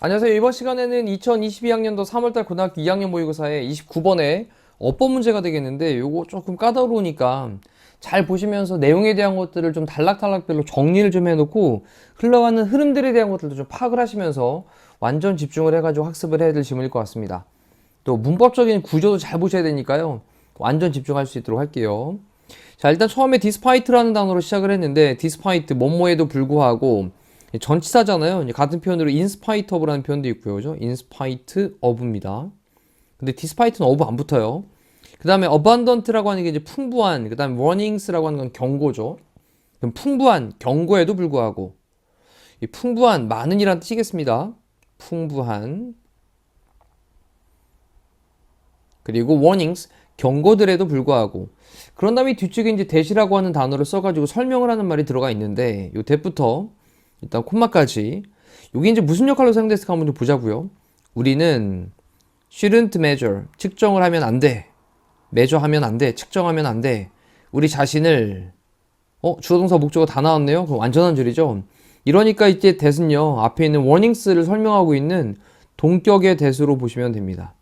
안녕하세요. 이번 시간에는 2022학년도 3월달 고등학교 2학년 모의고사의 29번의 어법 문제가 되겠는데, 요거 조금 까다로우니까 잘 보시면서 내용에 대한 것들을 좀 단락단락별로 정리를 좀 해놓고 흘러가는 흐름들에 대한 것들도 좀 파악을 하시면서 완전 집중을 해가지고 학습을 해야 될 지문일 것 같습니다. 또 문법적인 구조도 잘 보셔야 되니까요, 완전 집중할 수 있도록 할게요. 자, 일단 처음에 despite라는 단어로 시작을 했는데, despite 뭐뭐에도 불구하고 전치사잖아요. 같은 표현으로 in spite of라는 표현도 있고요. 그죠? in spite of입니다. 근데 despite는 of 안 붙어요. 그 다음에 abundant라고 하는 게 이제 풍부한, 그 다음에 warnings라고 하는 건 경고죠. 그럼 풍부한, 경고에도 불구하고, 이 풍부한, 많은이란 뜻이겠습니다. 풍부한. 그리고 warnings, 경고들에도 불구하고. 그런 다음에 뒤쪽에 이제 that이라고 하는 단어를 써가지고 설명을 하는 말이 들어가 있는데, 요 that부터 일단 콤마까지, 이게 이제 무슨 역할로 사용됐을까 한번 좀 보자고요. 우리는 shouldn't measure, 측정을 하면 안 돼. measure 하면 안 돼. 측정하면 안 돼. 우리 자신을, 주어 동사 목적어 다 나왔네요. 그럼 완전한 줄이죠. 이러니까 이제 that은요, 앞에 있는 warnings를 설명하고 있는 동격의 that으로 보시면 됩니다.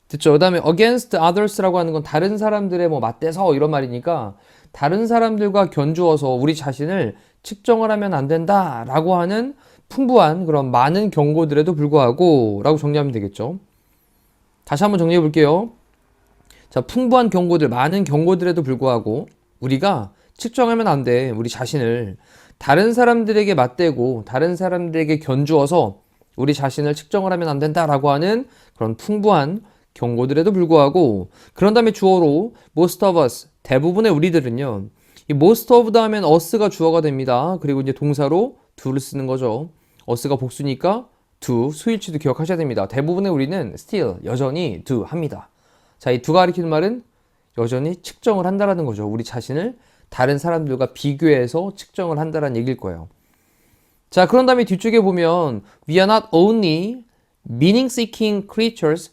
됐죠? 그 다음에 against others라고 하는 건 다른 사람들의 뭐 맞대서 이런 말이니까, 다른 사람들과 견주어서 우리 자신을 측정을 하면 안 된다 라고 하는 풍부한 그런 많은 경고들에도 불구하고 라고 정리하면 되겠죠. 다시 한번 정리해 볼게요. 자, 풍부한 경고들, 많은 경고들에도 불구하고 우리가 측정하면 안 돼. 우리 자신을 다른 사람들에게 맞대고 다른 사람들에게 견주어서 우리 자신을 측정을 하면 안 된다 라고 하는 그런 풍부한 경고들에도 불구하고, 그런 다음에 주어로 most of us, 대부분의 우리들은요, 이 most of 다음엔 us가 주어가 됩니다. 그리고 이제 동사로 do를 쓰는 거죠. us가 복수니까 do, 수일치도 기억하셔야 됩니다. 대부분의 우리는 still, 여전히 do 합니다. 자, 이 do가 가리키는 말은 여전히 측정을 한다라는 거죠. 우리 자신을 다른 사람들과 비교해서 측정을 한다라는 얘기일 거예요. 자, 그런 다음에 뒤쪽에 보면 we are not only meaning-seeking creatures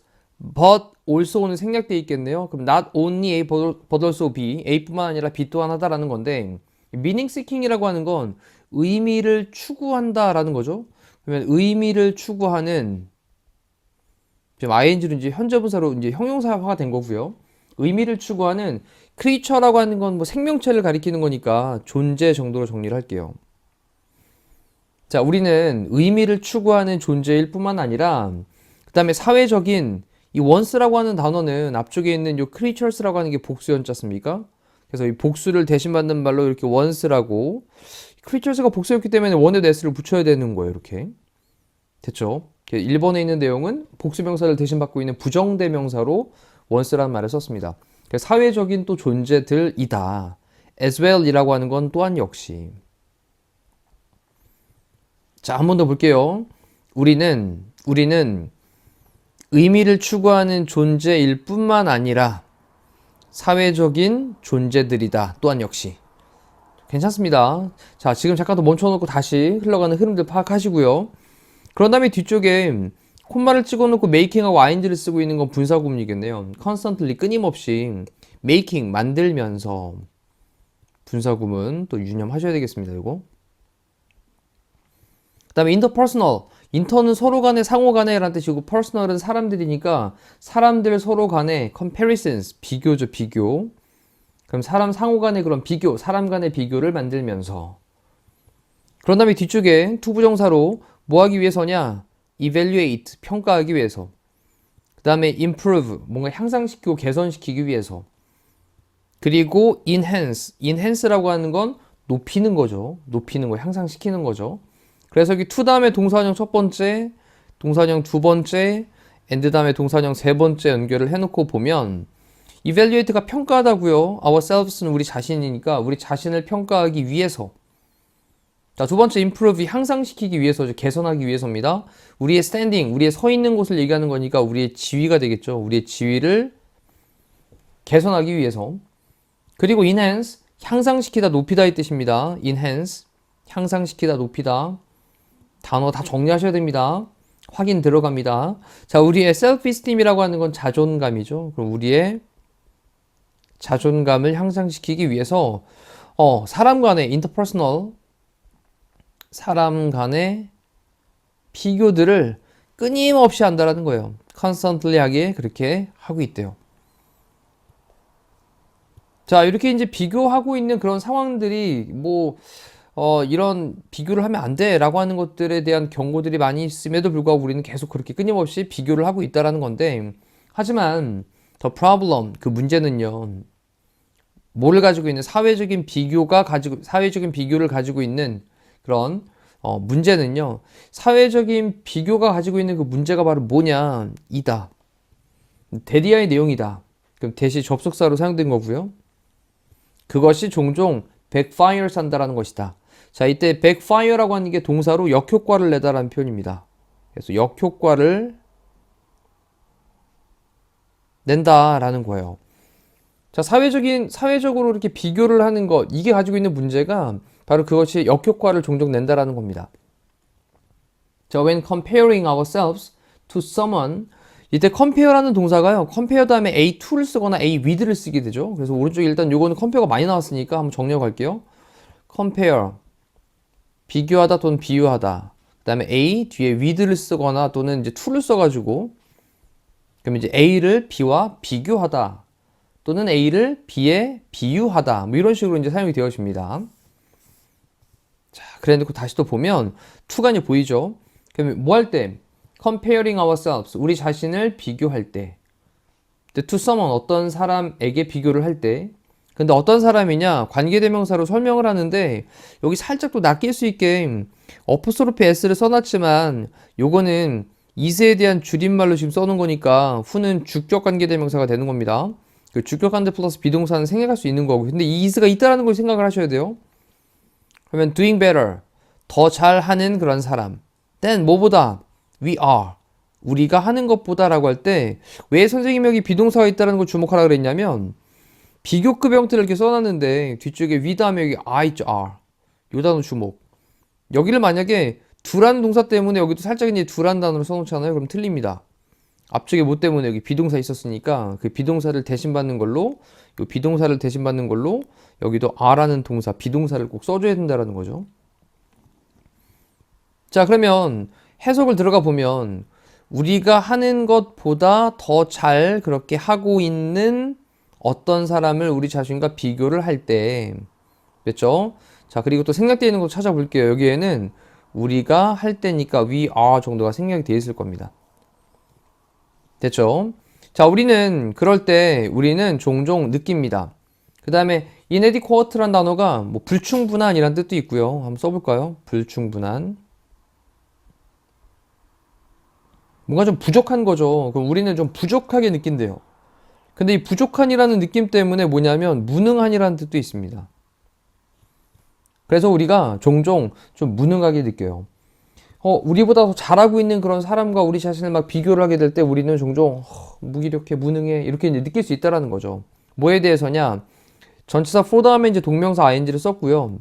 but also는 생략되어 있겠네요. 그럼 not only A but also B, A뿐만 아니라 B 또한 하다라는 건데, meaning seeking이라고 하는 건 의미를 추구한다라는 거죠. 그러면 의미를 추구하는, 지금 ing로 이제 현재분사로 이제 형용사화가 된 거고요. 의미를 추구하는 creature라고 하는 건 뭐 생명체를 가리키는 거니까 존재 정도로 정리를 할게요. 자, 우리는 의미를 추구하는 존재일 뿐만 아니라, 그 다음에 사회적인, 이 once라고 하는 단어는 앞쪽에 있는 요 creatures라고 하는 게 복수 연자습니까? 그래서 이 복수를 대신받는 말로 이렇게 once라고, creatures가 복수였기 때문에 one에도 s를 붙여야 되는 거예요. 이렇게 됐죠? 1번에 있는 내용은 복수명사를 대신받고 있는 부정대명사로 once라는 말을 썼습니다. 사회적인 또 존재들이다. as well 이라고 하는 건 또한 역시. 자, 한 번 더 볼게요. 우리는 의미를 추구하는 존재일 뿐만 아니라 사회적인 존재들이다. 또한 역시. 괜찮습니다. 자, 지금 잠깐 더 멈춰놓고 다시 흘러가는 흐름들 파악하시고요. 그런 다음에 뒤쪽에 콤마를 찍어놓고 making하고 ing를 쓰고 있는 건 분사구문이겠네요. constantly, 끊임없이 making, 만들면서. 분사구문 또 유념하셔야 되겠습니다. 이거. 그 다음에 interpersonal, 인터는 서로 간의 상호 간의 라는 뜻이고, personal은 사람들이니까 사람들 서로 간의 comparisons, 비교죠, 비교. 그럼 사람 상호 간의 그런 비교, 사람 간의 비교를 만들면서. 그런 다음에 뒤쪽에 투부정사로 뭐 하기 위해서냐? evaluate, 평가하기 위해서. 그 다음에 improve, 뭔가 향상시키고 개선시키기 위해서. 그리고 enhance라고 하는 건 높이는 거죠. 높이는 거, 향상시키는 거죠. 그래서 여기 to 다음에 동사형 첫 번째, 동사형 두 번째, and 다음에 동사형 세 번째 연결을 해놓고 보면 evaluate가 평가하다고요. ourselves는 우리 자신이니까 우리 자신을 평가하기 위해서. 자, 두 번째 improve, 향상시키기 위해서죠. 개선하기 위해서입니다. 우리의 standing, 우리의 서 있는 곳을 얘기하는 거니까 우리의 지위가 되겠죠. 우리의 지위를 개선하기 위해서. 그리고 enhance, 향상시키다, 높이다 이 뜻입니다. enhance, 향상시키다, 높이다. 단어 다 정리하셔야 됩니다. 확인 들어갑니다. 자, 우리의 self-esteem이라고 하는 건 자존감이죠. 그럼 우리의 자존감을 향상시키기 위해서 사람 간의 interpersonal, 사람 간의 비교들을 끊임없이 한다라는 거예요. constantly 하기에 그렇게 하고 있대요. 자, 이렇게 이제 비교하고 있는 그런 상황들이 이런 비교를 하면 안 돼 라고 하는 것들에 대한 경고들이 많이 있음에도 불구하고 우리는 계속 그렇게 끊임없이 비교를 하고 있다라는 건데, 하지만 the problem, 그 문제는요, 뭐를 가지고 있는 사회적인 비교를 가지고 있는 그런 문제는요, 사회적인 비교가 가지고 있는 그 문제가 바로 뭐냐 이다. 대리아의 내용이다. 그럼 대시 접속사로 사용된 거고요. 그것이 종종 backfires 한다라는 것이다. 자, 이때 backfire라고 하는 게 동사로 역효과를 내다라는 표현입니다. 그래서 역효과를 낸다라는 거예요. 자, 사회적으로 이렇게 비교를 하는 것, 이게 가지고 있는 문제가 바로 그것이 역효과를 종종 낸다라는 겁니다. 자, when comparing ourselves to someone, 이때 compare라는 동사가요, compare 다음에 a2를 쓰거나 a with를 쓰게 되죠. 그래서 오른쪽에 일단 요거는 compare가 많이 나왔으니까 한번 정리하고 갈게요. compare, 비교하다 또는 비유하다. 그 다음에 a 뒤에 with를 쓰거나 또는 이제 to를 써가지고, 그럼 이제 a를 b와 비교하다 또는 a를 b에 비유하다, 뭐 이런 식으로 이제 사용이 되어집니다. 자, 그래 놓고 다시 또 보면 to가 이제 보이죠. 그러면 뭐 할 때? comparing ourselves, 우리 자신을 비교할 때. to someone, 어떤 사람에게 비교를 할 때. 근데 어떤 사람이냐? 관계대명사로 설명을 하는데 여기 살짝 또 낚일 수 있게 어포스트로피 s를 써놨지만 요거는 is에 대한 줄임말로 지금 써놓은 거니까 후는 주격 관계대명사가 되는 겁니다. 그 주격 관계 플러스 비동사는 생략할 수 있는 거고, 근데 이 is가 있다라는 걸 생각을 하셔야 돼요. 그러면 doing better, 더 잘하는 그런 사람. then 뭐보다? we are, 우리가 하는 것보다 라고 할 때 왜 선생님이 여기 비동사가 있다는 걸 주목하라 그랬냐면, 비교급 형태를 이렇게 써놨는데 뒤쪽에 we 다음에 여기 I 있죠, are. 요 단어 주목. 여기를 만약에 두라는 동사 때문에 여기도 살짝 이제 두라는 단어를 써놓잖아요. 그럼 틀립니다. 앞쪽에 뭐 때문에 여기 비동사 있었으니까 그 비동사를 대신받는 걸로, 요 비동사를 대신받는 걸로 여기도 are라는 동사, 비동사를 꼭 써줘야 된다는 거죠. 자, 그러면 해석을 들어가 보면 우리가 하는 것보다 더 잘 그렇게 하고 있는 어떤 사람을 우리 자신과 비교를 할 때, 됐죠? 자, 그리고 또 생략되어 있는 거 찾아볼게요. 여기에는 우리가 할 때니까 we are 정도가 생략이 되어 있을 겁니다. 됐죠? 자, 우리는 그럴 때 우리는 종종 느낍니다. 그 다음에 inadequate란 단어가 뭐 불충분한이란 뜻도 있고요. 한번 써볼까요? 불충분한. 뭔가 좀 부족한 거죠. 그럼 우리는 좀 부족하게 느낀대요. 근데 이 부족한이라는 느낌 때문에 뭐냐면 무능한이라는 뜻도 있습니다. 그래서 우리가 종종 좀 무능하게 느껴요. 우리보다 더 잘하고 있는 그런 사람과 우리 자신을 막 비교를 하게 될 때 우리는 종종 무기력해, 무능해 이렇게 이제 느낄 수 있다라는 거죠. 뭐에 대해서냐? 전치사 for 다음에 이제 동명사 ing를 썼고요.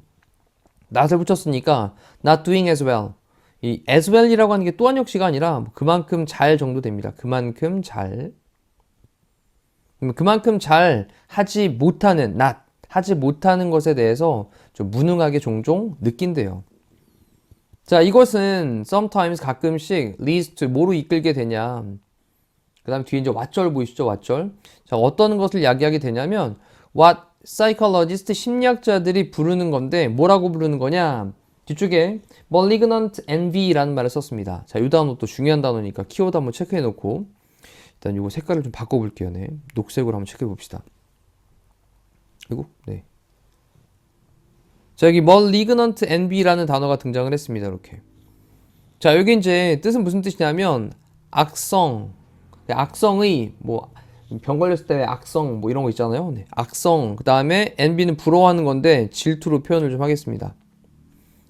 not을 붙였으니까 not doing as well. 이 as well이라고 하는 게 또한 역시가 아니라 그만큼 잘 정도 됩니다. 그만큼 잘. 그만큼 잘 하지 못하는, 하지 못하는 것에 대해서 좀 무능하게 종종 느낀대요. 자, 이것은 sometimes 가끔씩 leads to 뭐로 이끌게 되냐. 그 다음 뒤에 이제 왓절 보이시죠? 왓절. 자, 어떤 것을 이야기하게 되냐면 what psychologist, 심리학자들이 부르는 건데 뭐라고 부르는 거냐. 뒤쪽에 malignant envy라는 말을 썼습니다. 자, 이 단어 또 중요한 단어니까 키워드 한번 체크해 놓고 일단 이거 색깔을 좀 바꿔볼게요. 네. 녹색으로 한번 체크해 봅시다. 그리고 네. 자, 여기 malignant envy라는 단어가 등장을 했습니다. 이렇게. 자, 여기 이제 뜻은 무슨 뜻이냐면 악성, 악성의 뭐 병 걸렸을 때 악성 뭐 이런 거 있잖아요. 네. 악성. 그 다음에 envy는 부러워하는 건데 질투로 표현을 좀 하겠습니다.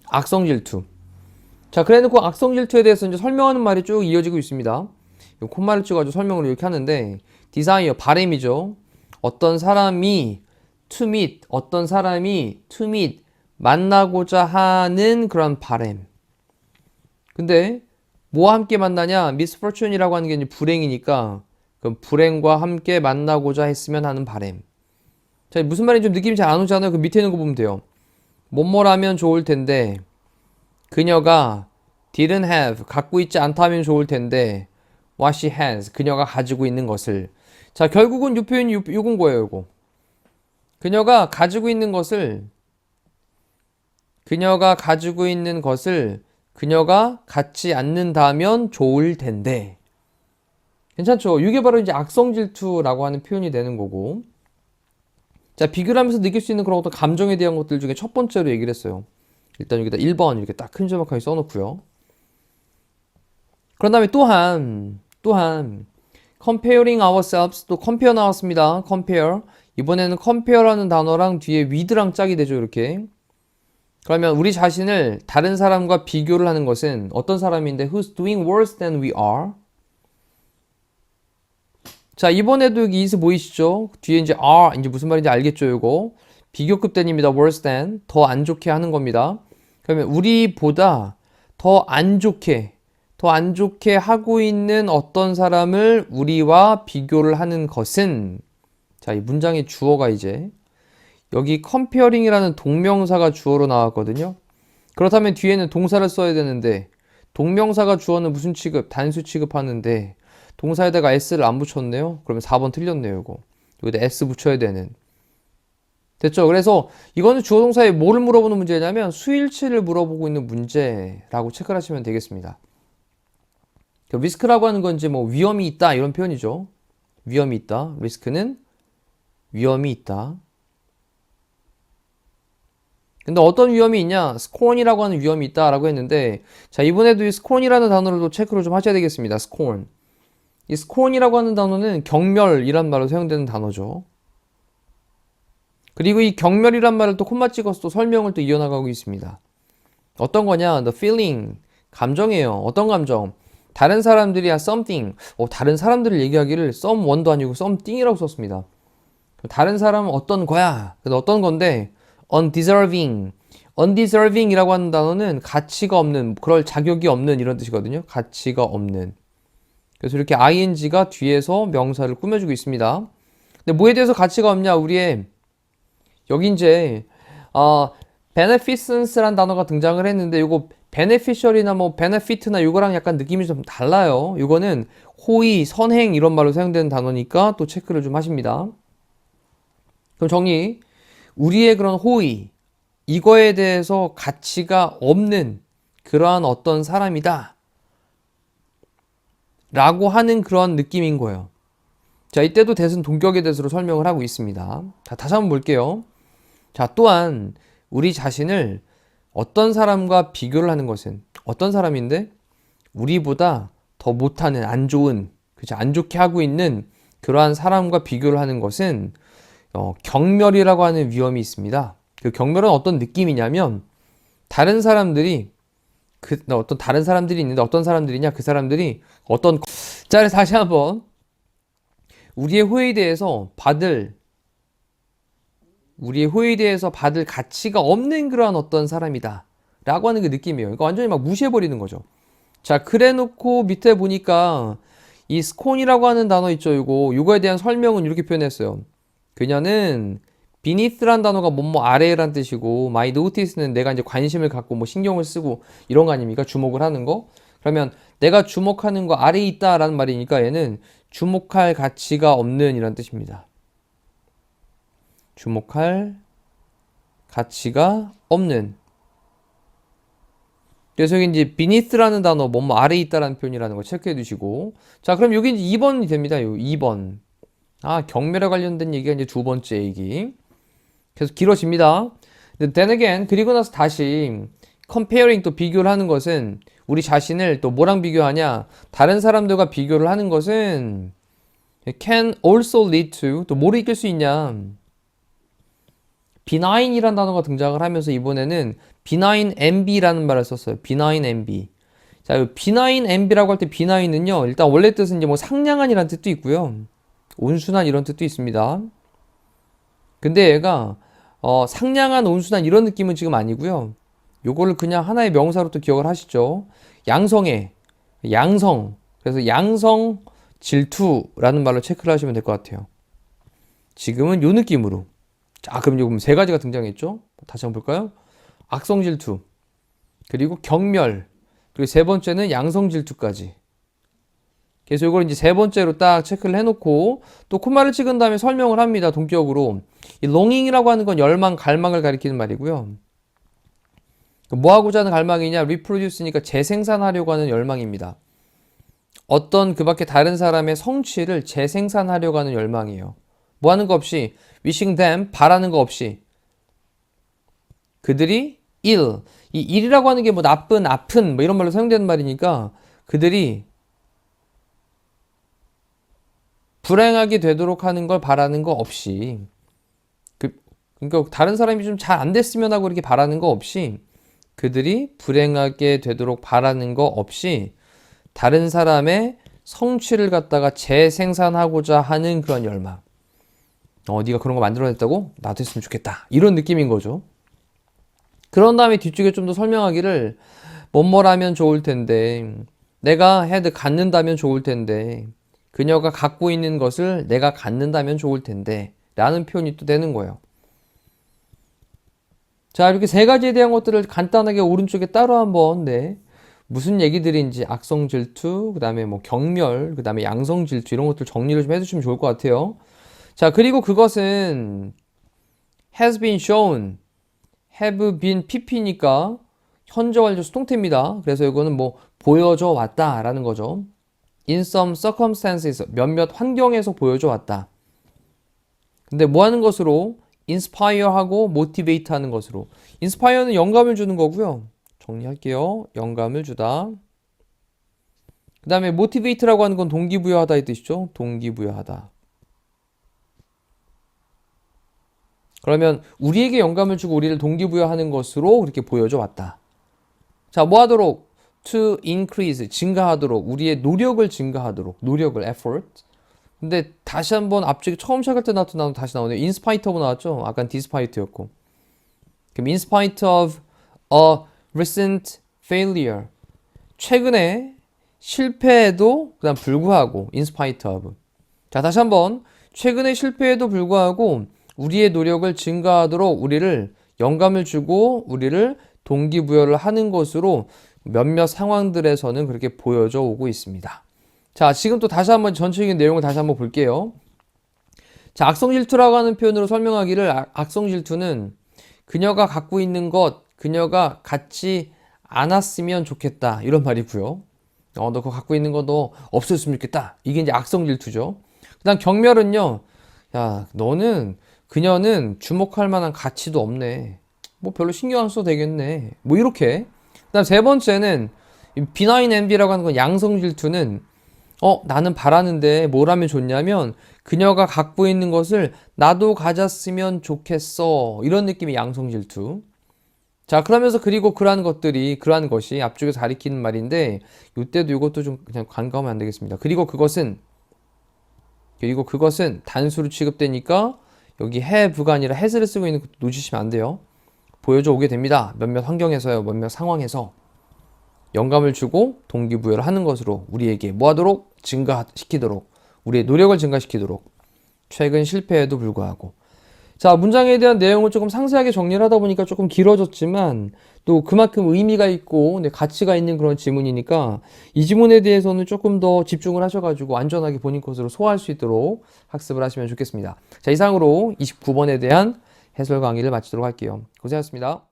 악성 질투. 자, 그래놓고 악성 질투에 대해서 이제 설명하는 말이 쭉 이어지고 있습니다. 콤마를 찍어가지고 설명을 이렇게 하는데 desire, 바램이죠. 어떤 사람이 to meet, 만나고자 하는 그런 바램. 근데 뭐와 함께 만나냐? misfortune이라고 하는 게 이제 불행이니까 그럼 불행과 함께 만나고자 했으면 하는 바램. 자, 무슨 말인지 좀 느낌이 잘 안 오잖아요. 그 밑에 있는 거 보면 돼요. 뭐뭐라면 좋을 텐데 그녀가 didn't have 갖고 있지 않다면 좋을 텐데 what she has 그녀가 가지고 있는 것을. 자, 결국은 이 표현이 요건 거예요. 요거 그녀가 가지고 있는 것을 그녀가 갖지 않는다면 좋을 텐데. 괜찮죠? 이게 바로 이제 악성 질투라고 하는 표현이 되는 거고. 자, 비교를 하면서 느낄 수 있는 그런 어떤 감정에 대한 것들 중에 첫 번째로 얘기를 했어요. 일단 여기다 1번 이렇게 딱 큰 조막하게 써놓고요. 그런 다음에 또한 comparing ourselves, 또 compare 나왔습니다. compare. 이번에는 compare라는 단어랑 뒤에 with랑 짝이 되죠. 이렇게. 그러면 우리 자신을 다른 사람과 비교를 하는 것은 어떤 사람인데 who's doing worse than we are? 자, 이번에도 여기 is 보이시죠? 뒤에 이제 are, 이제 무슨 말인지 알겠죠, 이거? 비교급 단위입니다. worse than. 더 안 좋게 하는 겁니다. 그러면 우리보다 더 안 좋게 하고 있는 어떤 사람을 우리와 비교를 하는 것은, 자, 이 문장의 주어가 이제 여기 comparing이라는 동명사가 주어로 나왔거든요. 그렇다면 뒤에는 동사를 써야 되는데 동명사가 주어는 무슨 취급? 단수 취급하는데 동사에다가 s를 안 붙였네요. 그러면 4번 틀렸네요. 이거. 여기다 s 붙여야 되는. 됐죠? 그래서 이거는 주어 동사에 뭐를 물어보는 문제냐면 수일치를 물어보고 있는 문제라고 체크를 하시면 되겠습니다. 리스크라고 하는 건 이제 뭐 위험이 있다 이런 표현이죠. 위험이 있다. 리스크는 위험이 있다. 근데 어떤 위험이 있냐? scorn이라고 하는 위험이 있다라고 했는데, 자, 이번에도 이 scorn이라는 단어를 체크를 좀 하셔야 되겠습니다. scorn. 이 scorn이라고 하는 단어는 경멸이란 말로 사용되는 단어죠. 그리고 이 경멸이란 말을 또 콤마 찍어서 또 설명을 또 이어나가고 있습니다. 어떤 거냐? the feeling. 감정이에요. 어떤 감정? 다른 사람들이 something. 다른 사람들을 얘기하기를 someone도 아니고 something이라고 썼습니다. 다른 사람은 어떤 거야? 근데 어떤 건데? undeserving. undeserving이라고 하는 단어는 가치가 없는, 그럴 자격이 없는 이런 뜻이거든요. 가치가 없는. 그래서 이렇게 ing가 뒤에서 명사를 꾸며주고 있습니다. 근데 뭐에 대해서 가치가 없냐? 우리의 여기 이제 beneficent라는 단어가 등장을 했는데 이거 beneficial이나 뭐 benefit나 이거랑 약간 느낌이 좀 달라요. 이거는 호의, 선행 이런 말로 사용되는 단어니까 또 체크를 좀 하십니다. 그럼 정리. 우리의 그런 호의, 이거에 대해서 가치가 없는 그러한 어떤 사람이다 라고 하는 그런 느낌인 거예요. 자, 이때도 대신 동격에 대해서 설명을 하고 있습니다. 자, 다시 한번 볼게요. 자, 또한 우리 자신을 어떤 사람과 비교를 하는 것은 어떤 사람인데 우리보다 더 못하는 안 좋은, 그죠? 안 좋게 하고 있는 그러한 사람과 비교를 하는 것은 경멸이라고 하는 위험이 있습니다. 그 경멸은 어떤 느낌이냐면 다른 사람들이 어떤 다른 사람들이 있는데 어떤 사람들이냐? 그 사람들이 어떤 자, 그래서 다시 한번 우리의 호의에 대해서 받을 가치가 없는 그러한 어떤 사람이다 라고 하는 그 느낌이에요. 그러니까 완전히 막 무시해버리는 거죠. 자, 그래 놓고 밑에 보니까 이 scorn이라고 하는 단어 있죠. 요거에 대한 설명은 이렇게 표현했어요. 그녀는 beneath란 단어가 뭐뭐 아래란 뜻이고 my notice는 내가 이제 관심을 갖고 뭐 신경을 쓰고 이런 거 아닙니까? 주목을 하는 거. 그러면 내가 주목하는 거 아래에 있다라는 말이니까 얘는 주목할 가치가 없는 이란 뜻입니다. 주목할 가치가 없는. 그래서 여기 이제 beneath라는 단어 뭐뭐 아래에 있다라는 표현이라는 거 체크해 두시고. 자, 그럼 여기 이제 2번이 됩니다. 2번. 경멸에 관련된 얘기가 이제 두 번째 얘기. 계속 길어집니다. Then again, 그리고 나서 다시 comparing 또 비교를 하는 것은 우리 자신을 또 뭐랑 비교하냐? 다른 사람들과 비교를 하는 것은 can also lead to 또 뭐를 이끌 수 있냐? benign이라는 단어가 등장을 하면서 이번에는 benign envy라는 말을 썼어요. benign envy. 자, benign envy라고 할 때 benign은요, 일단 원래 뜻은 이제 뭐 상냥한이라는 뜻도 있고요. 온순한 이런 뜻도 있습니다. 근데 얘가 상냥한, 온순한 이런 느낌은 지금 아니고요. 요거를 그냥 하나의 명사로 또 기억을 하시죠. 양성의 양성. 그래서 양성 질투라는 말로 체크를 하시면 될 것 같아요. 지금은 요 느낌으로 자, 그럼 지금 세 가지가 등장했죠? 다시 한번 볼까요? 악성 질투, 그리고 경멸, 그리고 세 번째는 양성 질투까지. 그래서 이걸 이제 세 번째로 딱 체크를 해놓고 또 콤마를 찍은 다음에 설명을 합니다. 동격으로. 이 longing이라고 하는 건 열망, 갈망을 가리키는 말이고요. 뭐 하고자 하는 갈망이냐? reproduce니까 재생산하려고 하는 열망입니다. 어떤 그 밖에 다른 사람의 성취를 재생산하려고 하는 열망이에요. 뭐 하는 거 없이 wishing them, 바라는 거 없이 그들이 이 일이라고 하는 게 뭐 나쁜, 아픈 뭐 이런 말로 사용되는 말이니까 그들이 불행하게 되도록 하는 걸 바라는 거 없이 그러니까 다른 사람이 좀 잘 안 됐으면 하고 이렇게 바라는 거 없이 그들이 불행하게 되도록 바라는 거 없이 다른 사람의 성취를 갖다가 재생산하고자 하는 그런 열망. 네가 그런 거 만들어냈다고? 나도 했으면 좋겠다. 이런 느낌인 거죠. 그런 다음에 뒤쪽에 좀 더 설명하기를 뭐뭐라면 좋을 텐데 내가 갖는다면 좋을 텐데 그녀가 갖고 있는 것을 내가 갖는다면 좋을 텐데 라는 표현이 또 되는 거예요. 자, 이렇게 세 가지에 대한 것들을 간단하게 오른쪽에 따로 한번 무슨 얘기들인지 악성 질투, 그 다음에 뭐 경멸, 그 다음에 양성 질투 이런 것들 정리를 좀 해주시면 좋을 것 같아요. 자, 그리고 그것은 has been shown, have been pp니까 현재 완료 수동태입니다. 그래서 이거는 뭐 보여져 왔다라는 거죠. In some circumstances, 몇몇 환경에서 보여줘 왔다. 근데 뭐 하는 것으로? inspire하고 motivate 하는 것으로. inspire는 영감을 주는 거고요. 정리할게요. 영감을 주다. 그 다음에 motivate라고 하는 건 동기부여하다 이 뜻이죠. 동기부여하다. 그러면 우리에게 영감을 주고 우리를 동기부여하는 것으로 그렇게 보여줘 왔다. 자, 뭐 하도록? to increase, 증가하도록, 우리의 노력을 증가하도록, 노력을, effort. 근데 다시 한번 앞쪽에 처음 시작할 때 나왔던 다시 나오네요. in spite of 나왔죠? 아까 despite였고. 그럼 in spite of a recent failure. 최근에 실패에도 그다음 불구하고 in spite of. 자, 다시 한번 최근에 실패에도 불구하고 우리의 노력을 증가하도록 우리를 영감을 주고 우리를 동기부여를 하는 것으로 몇몇 상황들에서는 그렇게 보여져 오고 있습니다. 자, 지금 또 다시 한번 전체적인 내용을 다시 한번 볼게요. 자, 악성 질투라고 하는 표현으로 설명하기를 악성 질투는 그녀가 갖고 있는 것, 그녀가 갖지 않았으면 좋겠다 이런 말이고요. 너 그거 갖고 있는 거 너 없었으면 좋겠다. 이게 이제 악성 질투죠. 그다음 경멸은요. 야, 그녀는 주목할 만한 가치도 없네. 뭐 별로 신경 안 써도 되겠네. 뭐 이렇게. 그다음 세 번째는 benign envy라고 하는 건 양성 질투는 나는 바라는데 뭘 하면 좋냐면 그녀가 갖고 있는 것을 나도 가졌으면 좋겠어. 이런 느낌의 양성 질투. 자, 그러면서 그리고 그러한 것이 앞쪽에서 가리키는 말인데 이때도 이것도 좀 그냥 간과하면 안 되겠습니다. 그리고 그것은 단수로 취급되니까 여기 have가 아니라 has를 쓰고 있는 것도 놓치시면 안 돼요. 보여줘 오게 됩니다. 몇몇 환경에서요, 몇몇 상황에서 영감을 주고 동기부여를 하는 것으로 우리에게 뭐 하도록? 증가시키도록, 우리의 노력을 증가시키도록, 최근 실패에도 불구하고. 자, 문장에 대한 내용을 조금 상세하게 정리를 하다 보니까 조금 길어졌지만 또 그만큼 의미가 있고 가치가 있는 그런 지문이니까 이 지문에 대해서는 조금 더 집중을 하셔가지고 안전하게 본인 것으로 소화할 수 있도록 학습을 하시면 좋겠습니다. 자, 이상으로 29번에 대한 해설 강의를 마치도록 할게요. 고생하셨습니다.